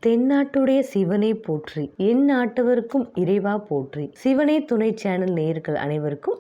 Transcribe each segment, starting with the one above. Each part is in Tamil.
தென்னாட்டுடைய சிவனை போற்றி, என் நாட்டவருக்கும் இறைவா போற்றி. சிவனே துணை சேனல் நேயர்கள் அனைவருக்கும்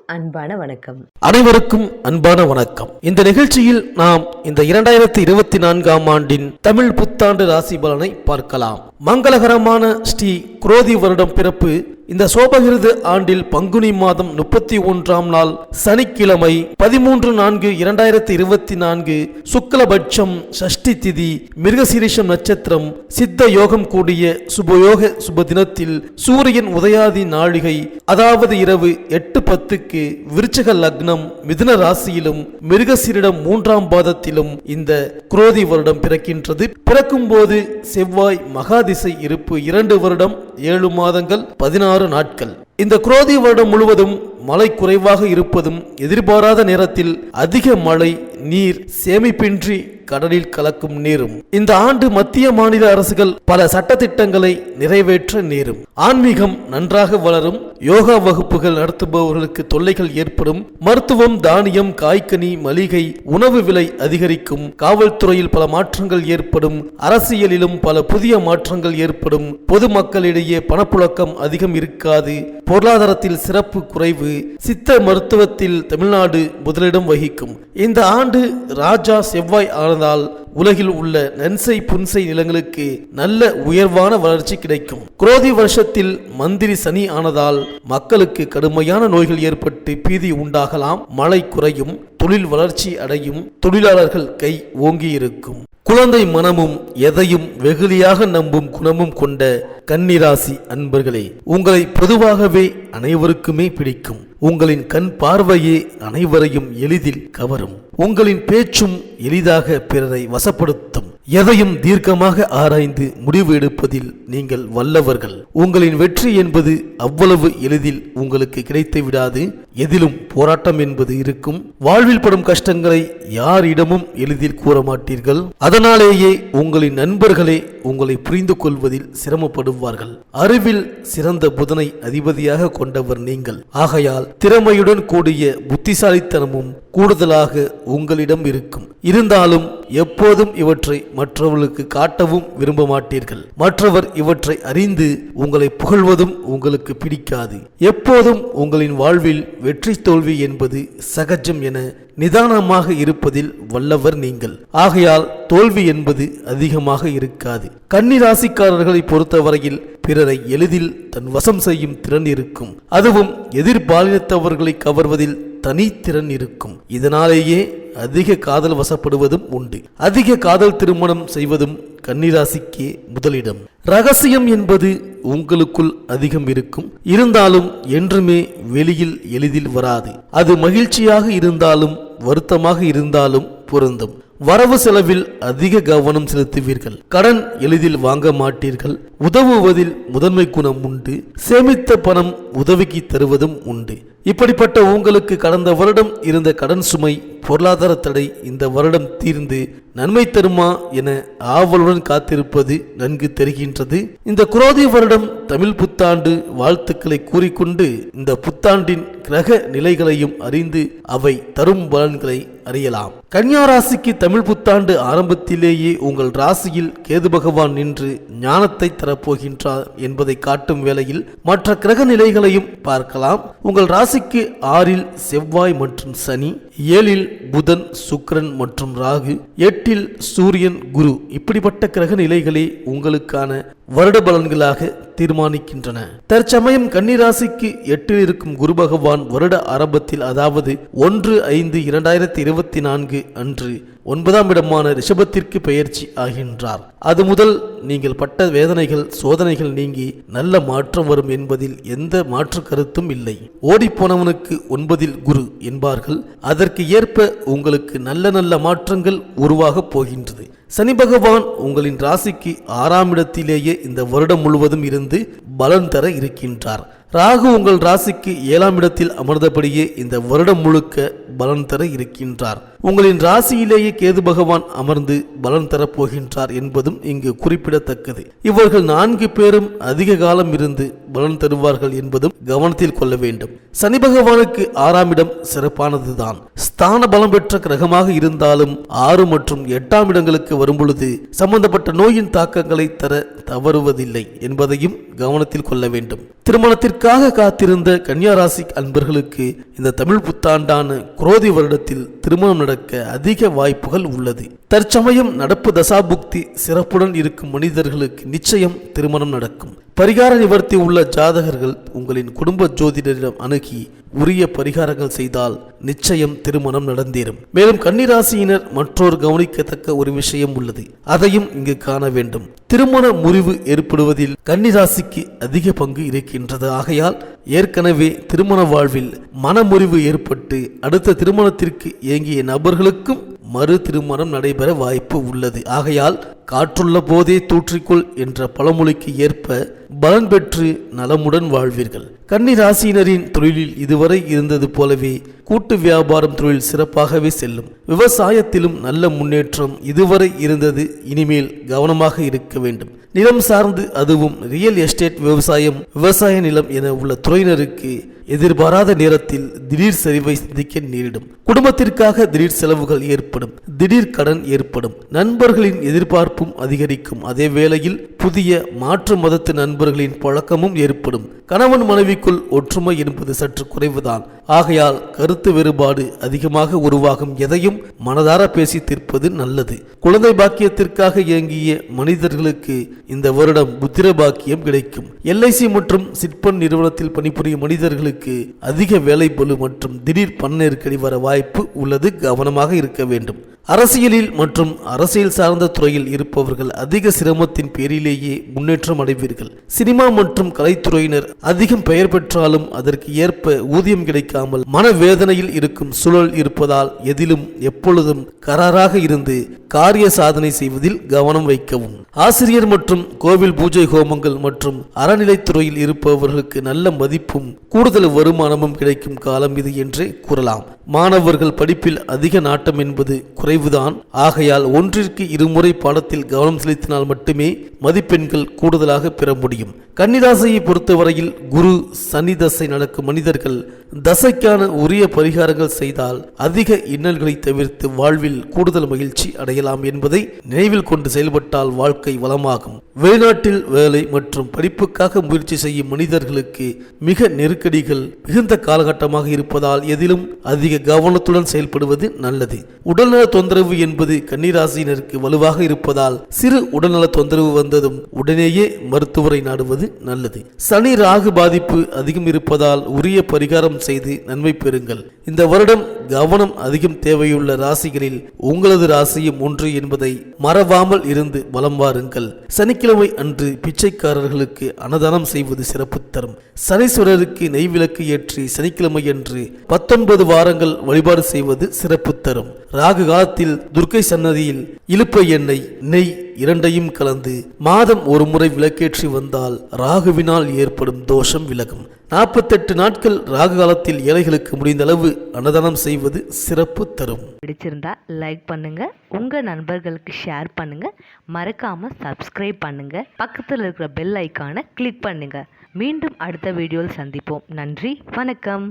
அன்பான வணக்கம். இந்த நிகழ்ச்சியில் நாம் இந்த 2024ஆம் ஆண்டின் தமிழ் புத்தாண்டு ராசி பலனை பார்க்கலாம். மங்களகரமான ஸ்ரீ குரோதி வருடம் பிறப்பு இந்த சோபகிருது ஆண்டில் பங்குனி மாதம் 31ஆம் நாள் சனிக்கிழமை 13/4/2024 சுக்லபட்சம் சஷ்டி திதி மிருகசீரிஷம் நட்சத்திரம் சித்த யோகம் கூடிய சுபயோக சுப தினத்தில் சூரியன் உதயாதி நாழிகை அதாவது இரவு 8:10க்கு விருச்சிக லக்னம் மிதுன ராசியிலும் மிருகசீரிடம் 3ஆம் பாதத்திலும் இந்த குரோதி வருடம் பிறக்கின்றது. பிறக்கும் போது செவ்வாய் மகாதிசை இருப்பு 2 வருடம் 7 மாதங்கள் 16 நாட்கள். இந்த குரோதி வருடம் முழுவதும் மழை குறைவாக இருப்பதும் எதிர்பாராத நேரத்தில் அதிக மழை நீர் சேமிப்பின்றி கடலில் கலக்கும் நேரும். இந்த ஆண்டு மத்திய மாநில அரசுகள் பல சட்டத்திட்டங்களை நிறைவேற்ற நேரும். ஆன்மீகம் நன்றாக வளரும். யோகா வகுப்புகள் நடத்துபவர்களுக்கு தொல்லைகள் ஏற்படும். மருத்துவம், தானியம், காய்கனி, மளிகை, உணவு விலை அதிகரிக்கும். காவல்துறையில் பல மாற்றங்கள் ஏற்படும். அரசியலிலும் பல புதிய மாற்றங்கள் ஏற்படும். பொதுமக்களிடையே பணப்புழக்கம் அதிகம் இருக்காது. பொருளாதாரத்தில் சிறப்பு குறைவு. சித்த மருத்துவத்தில் தமிழ்நாடு முதலிடம் வகிக்கும். இந்த ஆண்டு ராஜா செவ்வாய் ஆனதால் உலகில் உள்ள நன்சை புன்சை நிலங்களுக்கு நல்ல உயர்வான வளர்ச்சி கிடைக்கும். குரோதி வருஷத்தில் மந்திரி சனி ஆனதால் மக்களுக்கு கடுமையான நோய்கள் ஏற்பட்டு பீதி உண்டாகலாம். மழை குறையும். தொழில் வளர்ச்சி அடையும். தொழிலாளர்கள் கை ஓங்கி இருக்கும். குழந்தை மனமும் எதையும் வெகுளியாக நம்பும் குணமும் கொண்ட கன்னிராசி அன்பர்களே, உங்களை பொதுவாகவே அனைவருக்குமே பிடிக்கும். உங்களின் கண் பார்வையே அனைவரையும் எளிதில் கவரும். உங்களின் பேச்சும் எளிதாக பிறரை வசப்படுத்தும். எதையும் தீர்க்கமாக ஆராய்ந்து முடிவு எடுப்பதில் நீங்கள் வல்லவர்கள். உங்களின் வெற்றி என்பது அவ்வளவு எளிதில் உங்களுக்கு கிடைத்து விடாது. எதிலும் போராட்டம் என்பது இருக்கும். வாழ்வில் படும் கஷ்டங்களை யாரிடமும் எளிதில் கூற மாட்டீர்கள். அதனாலேயே உங்களின் நண்பர்களே உங்களை புரிந்து கொள்வதில் சிரமப்படுவார்கள். அறிவில் சிறந்த புதனை அதிபதியாக கொண்டவர் நீங்கள். ஆகையால் திறமையுடன் கூடிய புத்திசாலித்தனமும் கூடுதலாக உங்களிடம் இருக்கும். இருந்தாலும் எப்போதும் இவற்றை மற்றவர்களுக்கு காட்டவும் விரும்ப மாட்டீர்கள். மற்றவர் இவற்றை அறிந்து உங்களை புகழ்வதும் உங்களுக்கு பிடிக்காது. எப்போதும் உங்களின் வாழ்வில் வெற்றி தோல்வி என்பது சகஜம் என நிதானமாக இருப்பதில் வல்லவர் நீங்கள். ஆகையால் தோல்வி என்பது அதிகமாக இருக்காது. கன்னி ராசிக்காரர்களை பொறுத்தவரையில் பிறரை எளிதில் தன் வசம் செய்யும் திறன் இருக்கும். அதுவும் எதிர்பாலினத்தவர்களை கவர்வதில் தனித்திறன் இருக்கும். இதனாலேயே அதிக காதல் வசப்படுவதும் உண்டு. அதிக காதல் திருமணம் செய்வதும் கன்னிராசிக்கே முதலிடம். ரகசியம் என்பது உங்களுக்குள் அதிகம் இருக்கும். இருந்தாலும் என்றுமே வெளியில் எளிதில் வராது. அது மகிழ்ச்சியாக இருந்தாலும் வருத்தமாக இருந்தாலும் பொருந்தும். வரவு செலவில் அதிக கவனம் செலுத்துவீர்கள். கடன் எளிதில் வாங்க மாட்டீர்கள். உதவுவதில் முதன்மை குணம் உண்டு. சேமித்த பணம் உதவிக்கு தருவதும் உண்டு. இப்படிப்பட்ட உங்களுக்கு கடந்த வருடம் இருந்த கடன் சுமை, பொருளாதார தடை இந்த வருடம் தீர்ந்து நன்மை தருமா என ஆவலுடன் காத்திருப்பது நன்கு தெரிகின்றது. இந்த குரோதி வருடம் தமிழ் புத்தாண்டு வாழ்த்துக்களை கூறிக்கொண்டு இந்த புத்தாண்டின் கிரக நிலைகளையும் அறிந்து அவை தரும் பலன்களை அறியலாம். கன்னியா ராசிக்கு தமிழ் புத்தாண்டு ஆரம்பத்திலேயே உங்கள் ராசியில் கேது பகவான் நின்று ஞானத்தை தரப்போகின்றார் என்பதை காட்டும் வேளையில் மற்ற கிரக நிலைகளையும் பார்க்கலாம். உங்கள் ராசிக்கு 6இல் செவ்வாய் மற்றும் சனி, 7இல் புதன், சுக்கிரன் மற்றும் ராகு, 8இல் சூரியன், குரு. இப்படிப்பட்ட கிரக நிலைகளே உங்களுக்கான வருட பலன்களாக தீர்மானிக்கின்றன. தற்சமயம் கன்னிராசிக்கு 8இல் இருக்கும் குரு பகவான் வருட ஆரம்பத்தில் அதாவது 1/5/2024 அன்று 9ஆம் இடமான ரிஷபத்திற்கு பெயர்ச்சி ஆகின்றார். அது முதல் நீங்கள் பட்ட வேதனைகள் சோதனைகள் நீங்கி நல்ல மாற்றம் வரும் என்பதில் எந்த மாற்று கருத்தும் இல்லை. ஓடிப்போனவனுக்கு 9இல் குரு என்பார்கள். அதற்கு ஏற்ப உங்களுக்கு நல்ல நல்ல மாற்றங்கள் உருவாக போகின்றது. சனி பகவான் உங்களின் ராசிக்கு 6ஆம் இடத்திலேயே இந்த வருடம் முழுவதும் இருந்து பலன் தர இருக்கின்றார். ராகு உங்கள் ராசிக்கு 7ஆம் இடத்தில் அமர்ந்தபடியே இந்த வருடம் முழுக்க பலன் தர இருக்கின்றார். உங்களின் ராசியிலேயே கேது பகவான் அமர்ந்து பலன் தரப்போகின்றார் என்பதும் இங்கு குறிப்பிடத்தக்கது. இவர்கள் 4 பேரும் அதிக காலம் இருந்து பலன் தருவார்கள் என்பதும் கவனத்தில் கொள்ள வேண்டும். சனி பகவானுக்கு 6ஆம் இடம் சிறப்பானதுதான். ஸ்தான பலம் பெற்ற கிரகமாக இருந்தாலும் 6 மற்றும் 8ஆம் இடங்களுக்கு வரும்பொழுது சம்பந்தப்பட்ட நோயின் தாக்கங்களை தர தவறுவதில்லை என்பதையும் கவனத்தில் கொள்ள வேண்டும். திருமணத்திற்காக காத்திருந்த கன்னியா ராசி அன்பர்களுக்கு இந்த தமிழ் புத்தாண்டான குரோதி வருடத்தில் திருமணம் நடக்க அதிக வாய்ப்புகள் உள்ளது. தற்சமயம் நடப்பு தசாபுக்தி சிறப்புடன் இருக்கும் மனிதர்களுக்கு நிச்சயம் திருமணம் நடக்கும். பரிகார நிவர்த்தி உள்ள ஜாதகர்கள் உங்களின் குடும்ப ஜோதிடரிடம் அணுகி உரிய பரிகாரங்கள் செய்தால் நிச்சயம் திருமணம் நடந்தேறும். மேலும் கன்னிராசியினர் மற்றொரு கவனிக்கத்தக்க ஒரு விஷயம் உள்ளது, அதையும் இங்கு காண வேண்டும். திருமண முறிவு ஏற்படுவதில் கன்னிராசிக்கு அதிக பங்கு இருக்கின்றது. ஆகையால் ஏற்கனவே திருமண வாழ்வில் மனமுறிவு ஏற்பட்டு அடுத்த திருமணத்திற்கு ஏங்கிய நபர்களுக்கும் மறு திருமணம் நடைபெற வாய்ப்பு உள்ளது. ஆகையால் காற்றுள்ள போதே தூற்றிக்கொள் என்ற பழமொழிக்கு ஏற்ப பலன் பெற்று நலமுடன் வாழ்வீர்கள். கன்னி ராசியினரின் தொழிலில் இதுவரை இருந்தது போலவே கூட்டு வியாபாரம் தொழில் சிறப்பாகவே செல்லும். விவசாயத்திலும் நல்ல முன்னேற்றம் இதுவரை இருந்தது, இனிமேல் கவனமாக இருக்க வேண்டும். நிலம் சார்ந்து அதுவும் ரியல் எஸ்டேட் விவசாய நிலம் என உள்ள துறையினருக்கு எதிர்பாராத நேரத்தில் திடீர் சரிவை சந்திக்க நேரிடும். குடும்பத்திற்காக திடீர் செலவுகள் ஏற்படும், திடீர் கடன் ஏற்படும், நண்பர்களின் எதிர்பார்ப்பும் அதிகரிக்கும். அதே வேளையில் புதிய மாற்று மதத்து நண்பர்களின் பழக்கமும் ஏற்படும். கணவன் மனைவிக்குள் ஒற்றுமை என்பது சற்று குறைவுதான். ஆகையால் கருத்து வேறுபாடு அதிகமாக உருவாகும். எதையும் மனதார பேசி தீர்ப்பது நல்லது. குழந்தை பாக்கியத்திற்காக இயங்கிய மனிதர்களுக்கு இந்த வருடம் புத்திர பாக்கியம் கிடைக்கும். LIC மற்றும் சிட்பண்ட் நிறுவனத்தில் பணிபுரியும் மனிதர்களுக்கு அதிக வேலை பளு மற்றும் திடீர் பண நெருக்கடி வர வாய்ப்பு உள்ளது. கவனமாக இருக்க வேண்டும். அரசியலில் மற்றும் அரசியல் சார்ந்த துறையில் இருப்பவர்கள் அதிக சிரமத்தின் பேரிலேயே முன்னேற்றம் அடைவீர்கள். சினிமா மற்றும் கலைத்துறையினர் அதிகம் பெயர் பெற்றாலும் அதற்கு ஏற்ப ஊதியம் கிடைக்காமல் மனவேதனையில் இருக்கும் சூழல் இருப்பதால் எதிலும் எப்பொழுதும் கராராக இருந்து காரிய சாதனை செய்வதில் கவனம் வைக்கவும். ஆசிரியர் மற்றும் கோவில் பூஜை ஹோமங்கள் மற்றும் அறநிலைத்துறையில் இருப்பவர்களுக்கு நல்ல மதிப்பும் கூடுதல் வருமானமும் கிடைக்கும் காலம் இது என்றே கூறலாம். மாணவர்கள் படிப்பில் அதிக நாட்டம் என்பது குறைவுதான். ஆகையால் ஒன்றிற்கு 2 முறை பாடத்தில் கவனம் செலுத்தினால் மட்டுமே மதிப்பெண்கள் கூடுதலாக பெற முடியும். கன்னிராசியை பொறுத்தவரையில் குரு சனி தசை நடக்கும் மனிதர்கள் தசைக்கான உரிய பரிகாரங்கள் செய்தால் அதிக இன்னல்களை தவிர்த்து வாழ்வில் கூடுதல் மகிழ்ச்சி அடையலாம் என்பதை நினைவில் கொண்டு செயல்பட்டால் வாழ்க்கை வளமாகும். வெளிநாட்டில் வேலை மற்றும் படிப்புக்காக முயற்சி செய்யும் மனிதர்களுக்கு மிக நெருக்கடிகள் மிகுந்த காலகட்டமாக இருப்பதால் எதிலும் அதிக கவனத்துடன் செயல்படுவது நல்லது. உடல்நல தொந்தரவு என்பது கன்னிராசியினருக்கு வலுவாக இருப்பதால் சிறு உடல்நல தொந்தரவு வந்ததும் உடனேயே மருத்துவரை நாடுவது நல்லது. சனி ராகு பாதிப்பு அதிகம் இருப்பதால் உரிய பரிகாரம் செய்து நன்மை பெறுங்கள். இந்த வருடம் கவனம் அதிகம் தேவையுள்ள ராசிகளில் உங்களது ராசியும் ஒன்று என்பதை மறவாமல் இருந்து பலம் வாருங்கள். சனிக்கிழமை அன்று பிச்சைக்காரர்களுக்கு அன்னதானம் செய்வது சிறப்பு தரும். சனீஸ்வரருக்கு நெய்விளக்கு ஏற்றி சனிக்கிழமை அன்று 19 வாரங்கள் வழிபாடு செய்வது சிறப்பு தரும். ராகு காலத்தில் துர்க்கை சன்னதியில் இலுப்பை எண்ணெய் நெய் இரண்டையும் கலந்து மாதம் ஒரு முறை விளக்கேற்றி வந்தால் ராகுவினால் ஏற்படும் தோஷம் விலகும். 48 நாட்கள் ராகு காலத்தில் ஏழைகளுக்கு முடிந்த அளவு அன்னதானம் செய்வது சிறப்பு தரும். பிடிச்சிருந்தா லைக் பண்ணுங்க, உங்க நண்பர்களுக்கு ஷேர் பண்ணுங்க, மறக்காம சப்ஸ்கிரைப் பண்ணுங்க, பக்கத்தில் இருக்கிற பெல் ஐக்கானை கிளிக் பண்ணுங்க. மீண்டும் அடுத்த வீடியோவில் சந்திப்போம். நன்றி, வணக்கம்.